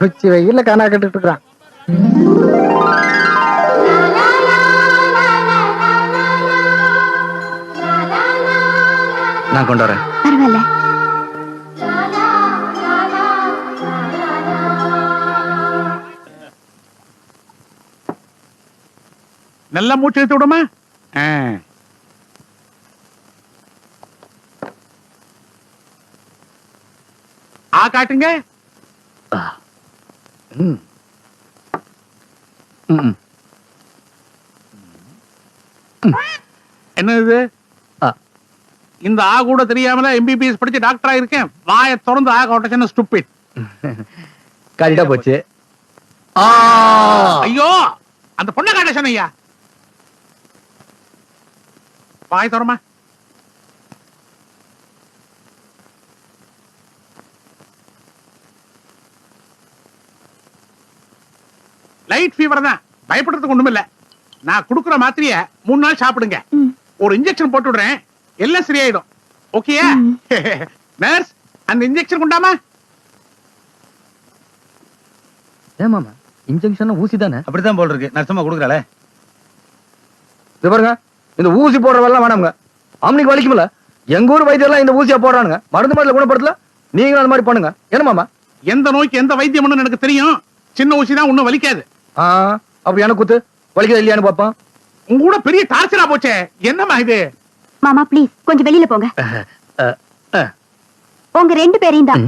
உச்சி வெயில்ல காணா கட்டுட்டு இருக்கான். நான் கொண்டு வரேன். பரவாயில்ல. நல்லா மூச்சு எடுத்து விடுமா. ஆ காட்டுங்க. என்ன இது? இந்த ஆ கூட தெரியாமல MBBS படிச்சு டாக்டரா இருக்கேன். வாயை திறந்து ஆ காட்ட ஸ்டூபிட். காட்டிட்டா போச்சு. ஐயோ அந்த பொண்ணை காட்ட சொன்னையா. வாய் திறமா. லைட் ஃபீவர் தான், பயப்படுறதுக்கு ஒண்ணும் இல்ல. நான் குடுக்குற மாத்திரைய 3 நாள் சாப்பிடுங்க. ஒரு இன்ஜெக்ஷன் போட்டு விடுறேன், எல்லாம் சரியாயிடும். ஓகேயா? நர்ஸ் அந்த இன்ஜெக்ஷன் கொண்டாமா. ஏமாமா இன்ஜெக்ஷன் ஊசி தானே? அப்படித்தான் போல் இருக்கு. நர்சமா கொடுக்குறாளே. இது பாருங்க, இந்த ஊசி போடுறவெல்லாம் வேணாமுங்க. அவனுக்கு வலிக்கும்ல. எங்க ஊர் வைத்தியர்லாம் இந்த ஊசியா போடுறானுங்க. மருந்து மாடல குணப்படுத்தல. நீங்களும் அந்த மாதிரி பண்ணுங்க. என்ன மாமா? எந்த நோய்க்கு எந்த வைத்தியம் எனக்கு தெரியும். சின்ன ஊசி தான் ஒண்ணும் வலிக்காது. அப்ப எனக்கு குத்து வலிக்குதா இல்லையான்னு பாப்போம். உங்க கூட பெரிய டார்ச்சரா போச்சே. என்னமா இது? மாமா ப்ளீஸ் கொஞ்சம் வெளியில போங்க. உங்க 2 பேரையும் தான்.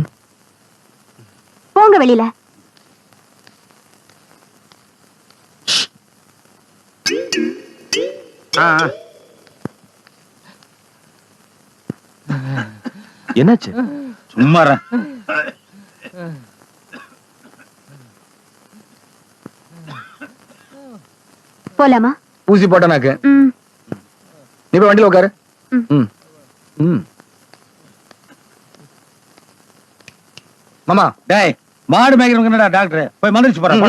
போங்க வெளியில. என்னாச்சு? சும்மா போலாமா? ஊசி போட்டனாக்கு நீ போய் வண்டியில உட்காரு. மாமா டேய், மாடு மேய்க்கிறவங்க என்னடா டாக்டர் போய் மந்திரிச்சு போறான்.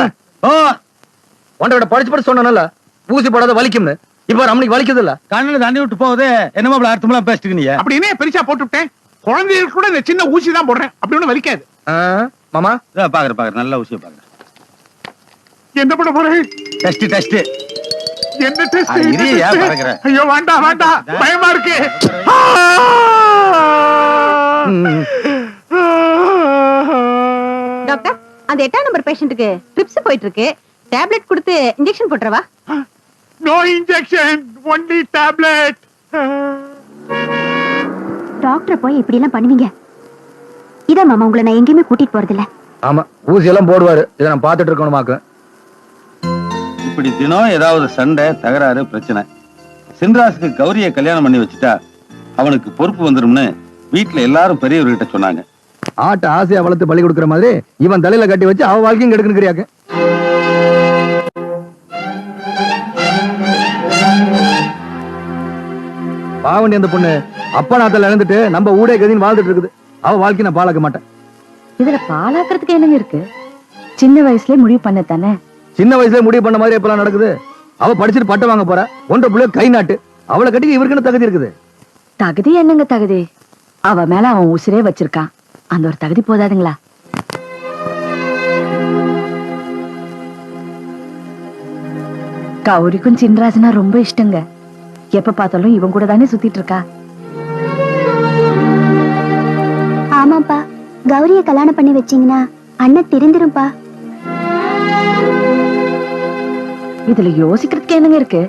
உன்ட விட படிச்சு சொன்னல ஊசி போடாத வலிக்கும்னு. இப்ப ரமணிக்கு வலிக்குது இல்ல. கண்ணுல தண்ணி விட்டு போகுது. என்னமா அர்த்தமெல்லாம் பேசிட்டு நீ? அப்படி என்ன பெருசா போட்டு விட்டேன். குழந்தைகளுக்கு கூட இந்த சின்ன ஊசி தான் போடுறேன். அப்படி ஒண்ணு வலிக்காது. மாமா பாக்குறேன் நல்ல ஊசியை பாக்குறேன். என்ன பண்ண போறேன்? Test test. என்ன டெஸ்ட்? பாக்குறேன். ஐயோ வேண்டாம் வேண்டாம், பயமா இருக்கு. டாக்டர் அந்த 8ஆம் நம்பர் பேஷண்ட்டுக்கு ட்ரிப்ஸ் போயிட்டு இருக்கு. டேப்லெட் கொடுத்து இன்ஜெக்ஷன் போட்டுறவா? No injection, only tablet. Doctor போய் இப்படி எல்லாம் பண்ணுவீங்க? இதான் மாமா உங்களை நான் எங்கேயுமே கூட்டிட்டு போறது இல்ல. ஆமா ஊசி எல்லாம் போடுவாரு. இதை நான் பாத்துட்டு இருக்கணுமாக்கு. இப்படி தினம் ஏதாவது சண்டை தகராறு பிரச்சனை. சின்ராசுக்கு கௌரிய கல்யாணம் பண்ணி வச்சுட்டா அவனுக்கு பொறுப்பு வந்துரும்னு வீட்டுல எல்லாரும் பெரியவர்கிட்ட சொன்னாங்க. ஆட்ட ஆசையா வளர்த்து பள்ளி கொடுக்குற மாதிரி இவன் தலையில கட்டி வச்சு அவ வாழ்க்கையும் கெடுக்கணுங்கிறியாக்கு. பாவண்டி அந்த பொண்ணு அப்பா நாத்தல இழந்துட்டு நம்ம ஊடே கதின்னு வாழ்ந்துட்டு இருக்குது. அவ வாழ்க்கை நான் பாழாக்க மாட்டேன். இதுல பாலாக்குறதுக்கு என்னங்க இருக்கு? சின்ன வயசுல முடிவு பண்ண தானே. சின்ன வயசுல முடிவு பண்ண மாதிரி எப்பெல்லாம் நடக்குது. அவ படிச்சுட்டு பட்டம் வாங்க போறா. ஒன்ற புள்ள கை நாட்டு. அவளை கட்டிக்கு இவருக்கு தகுதி இருக்குது. தகுதி என்னங்க தகுதி? அவ மேல அவன் உசிரே வச்சிருக்கான். அந்த ஒரு தகுதி போதாதுங்களா? கௌரிக்கும் சின்ராஜனா ரொம்ப இஷ்டங்க. எப்ப பார்த்தாலும் இவன் கூட தானே சுத்திட்டு இருக்கா. ஆமாப்பா, கௌரிய கல்யாணம் பண்ணி வச்சீங்கன்னா அண்ணன் திருந்திரும்பா. இதுல யோசிக்கிறதுக்கு என்னங்க இருக்கு?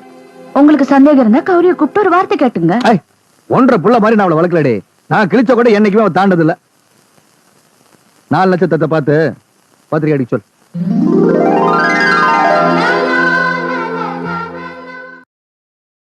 உங்களுக்கு சந்தேகம் இருந்தா கௌரிய கூப்பிட்டு ஒரு வார்த்தை கேட்டுங்க. ஒன்றரை புள்ள மாதிரி நான் அவளை வளர்க்கலடே. நான் கிழிச்ச கூட என்னைக்குமே அவ தாண்டது இல்ல. 4 லட்சத்தை பார்த்து பத்திரிகை அடிக்க சொல்.